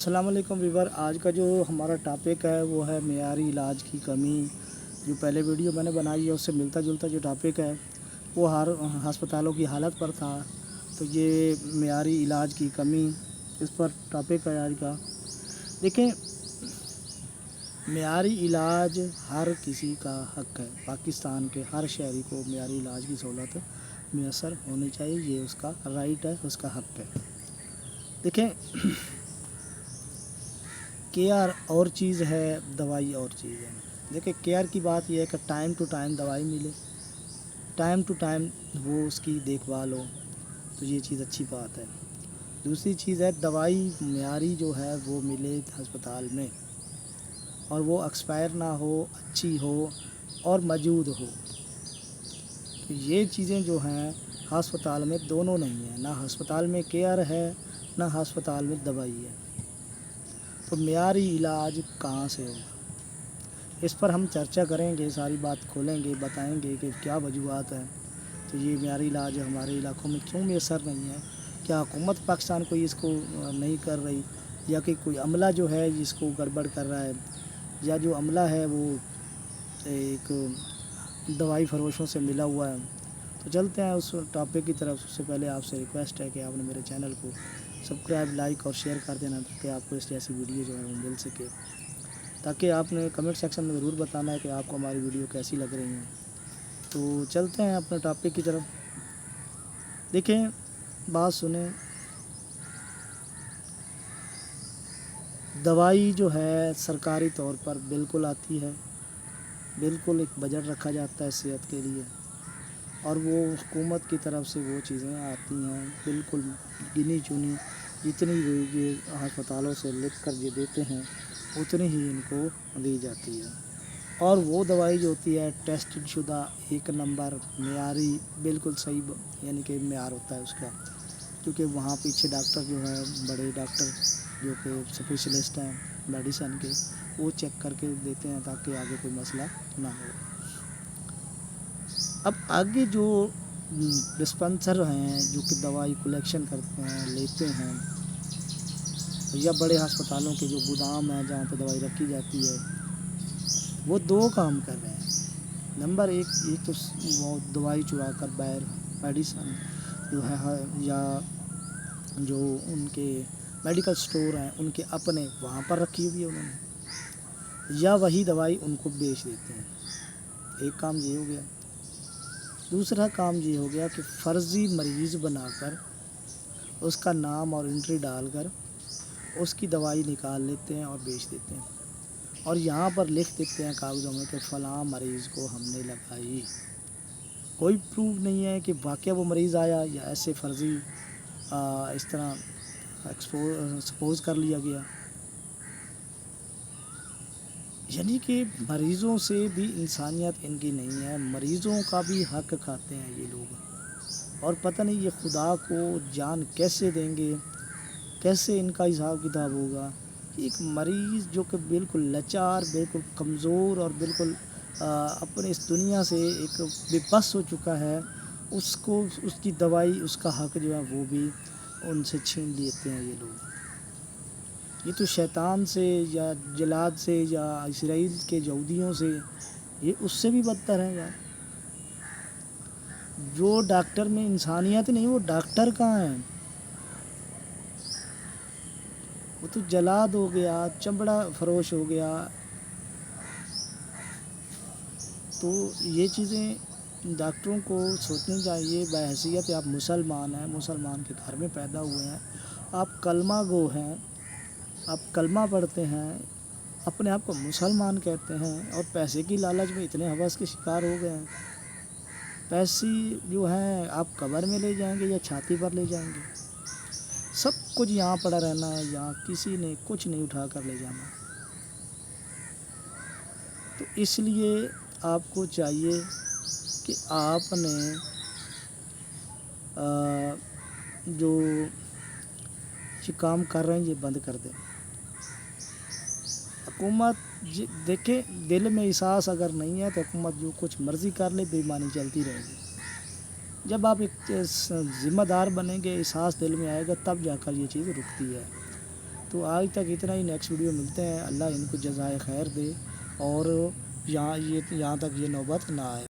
السلام علیکم ویور، آج کا جو ہمارا ٹاپک ہے وہ ہے معیاری علاج کی کمی۔ جو پہلے ویڈیو میں نے بنائی ہے اس سے ملتا جلتا جو ٹاپک ہے وہ ہر ہسپتالوں کی حالت پر تھا، تو یہ معیاری علاج کی کمی اس پر ٹاپک ہے آج کا۔ دیکھیں، معیاری علاج ہر کسی کا حق ہے، پاکستان کے ہر شہری کو معیاری علاج کی سہولت میسر ہونی چاہیے، یہ اس کا رائٹ ہے، اس کا حق ہے۔ دیکھیں، کیئر اور چیز ہے، دوائی اور چیز ہے۔ دیکھیں، کیئر کی بات یہ ہے کہ ٹائم ٹو ٹائم دوائی ملے، ٹائم ٹو ٹائم وہ اس کی دیکھ بھال ہو، تو یہ چیز اچھی بات ہے۔ دوسری چیز ہے دوائی معیاری جو ہے وہ ملے ہسپتال میں، اور وہ ایکسپائر نہ ہو، اچھی ہو اور موجود ہو۔ تو یہ چیزیں جو ہیں ہسپتال میں دونوں نہیں ہیں، نہ ہسپتال میں کیئر ہے نہ ہسپتال میں دوائی ہے، تو معیاری علاج کہاں سے ہوگا؟ اس پر ہم چرچا کریں گے، ساری بات کھولیں گے، بتائیں گے کہ کیا وجوہات ہیں، تو یہ معیاری علاج ہمارے علاقوں میں کیوں میسر نہیں ہے؟ کیا حکومت پاکستان کوئی اس کو نہیں کر رہی، یا کہ کوئی عملہ جو ہے جس کو گڑبڑ کر رہا ہے، یا جو عملہ ہے وہ ایک دوائی فروشوں سے ملا ہوا ہے؟ تو چلتے ہیں اس ٹاپک کی طرف۔ اس سے پہلے آپ سے ریکویسٹ ہے کہ آپ نے میرے چینل کو سبسکرائب، لائک اور شیئر کر دینا، تاکہ آپ کو اس جیسی ویڈیو جو ہے وہ مل سکے، تاکہ آپ نے کمنٹ سیکشن میں ضرور بتانا ہے کہ آپ کو ہماری ویڈیو کیسی لگ رہی ہیں۔ تو چلتے ہیں اپنے ٹاپک کی طرف۔ دیکھیں، بات سنیں، دوائی جو ہے سرکاری طور پر بالکل آتی ہے، بالکل ایک بجٹ رکھا جاتا ہے صحت کے لیے، اور وہ حکومت کی طرف سے وہ چیزیں آتی ہیں بالکل گنی چنی، جتنی یہ ہسپتالوں سے لکھ کر یہ دیتے ہیں اتنی ہی ان کو دی جاتی ہے، اور وہ دوائی جو ہوتی ہے ٹیسٹ شدہ، ایک نمبر، معیاری، بالکل صحیح، یعنی کہ معیار ہوتا ہے اس کا، کیونکہ وہاں پیچھے ڈاکٹر جو ہیں، بڑے ڈاکٹر جو کہ اسپیشلسٹ ہیں میڈیسن کے، وہ چیک کر کے دیتے ہیں تاکہ آگے کوئی مسئلہ نہ ہو۔ اب آگے جو ڈسپنسر ہیں جو کہ دوائی کلیکشن کرتے ہیں، لیتے ہیں، یا بڑے ہسپتالوں کے جو گودام ہیں جہاں پہ دوائی رکھی جاتی ہے، وہ دو کام کر رہے ہیں۔ نمبر ایک تو وہ دوائی چرا کر باہر میڈیسن جو ہے، یا جو ان کے میڈیکل سٹور ہیں ان کے اپنے وہاں پر رکھی ہوئی ہے انہوں نے، یا وہی دوائی ان کو بیچ دیتے ہیں۔ ایک کام یہ ہو گیا۔ دوسرا کام یہ ہو گیا کہ فرضی مریض بنا کر اس کا نام اور انٹری ڈال کر اس کی دوائی نکال لیتے ہیں اور بیچ دیتے ہیں، اور یہاں پر لکھ دیتے ہیں کاغذوں میں کہ فلاں مریض کو ہم نے لگائی۔ کوئی پروف نہیں ہے کہ واقعہ وہ مریض آیا، یا ایسے فرضی اس طرح سپوز کر لیا گیا۔ یعنی کہ مریضوں سے بھی انسانیت ان کی نہیں ہے، مریضوں کا بھی حق کھاتے ہیں یہ لوگ، اور پتہ نہیں یہ خدا کو جان کیسے دیں گے، کیسے ان کا حساب کتاب ہوگا۔ ایک مریض جو کہ بالکل لاچار، بالکل کمزور، اور بالکل اپنے اس دنیا سے ایک بے بس ہو چکا ہے، اس کو اس کی دوائی، اس کا حق جو ہے وہ بھی ان سے چھین لیتے ہیں یہ لوگ۔ یہ تو شیطان سے، یا جلاد سے، یا اسرائیل کے یہودیوں سے، یہ اس سے بھی بدتر ہے یار۔ جو ڈاکٹر میں انسانیت نہیں، وہ ڈاکٹر کہاں ہیں؟ وہ تو جلاد ہو گیا، چمڑا فروش ہو گیا۔ تو یہ چیزیں ڈاکٹروں کو سوچنی چاہیے، بحیثیت آپ مسلمان ہیں، مسلمان کے گھر میں پیدا ہوئے ہیں، آپ کلمہ گو ہیں، آپ کلمہ پڑھتے ہیں، اپنے آپ کو مسلمان کہتے ہیں، اور پیسے کی لالچ میں اتنے ہوس کے شکار ہو گئے ہیں۔ پیسے جو ہیں آپ قبر میں لے جائیں گے یا چھاتی پر لے جائیں گے؟ سب کچھ یہاں پڑا رہنا ہے، یہاں کسی نے کچھ نہیں اٹھا کر لے جانا۔ تو اس لیے آپ کو چاہیے کہ آپ نے جو یہ کام کر رہے ہیں یہ بند کر دیں۔ حکومت دیکھیں، دل میں احساس اگر نہیں ہے تو حکومت جو کچھ مرضی کر لے، بے ایمانی چلتی رہے گی۔ جب آپ ایک ذمہ دار بنیں گے، احساس دل میں آئے گا، تب جا کر یہ چیز رکتی ہے۔ تو آج تک اتنا ہی، نیکسٹ ویڈیو ملتے ہیں، اللہ ان کو جزائے خیر دے اور یہاں تک یہ نوبت نہ آئے.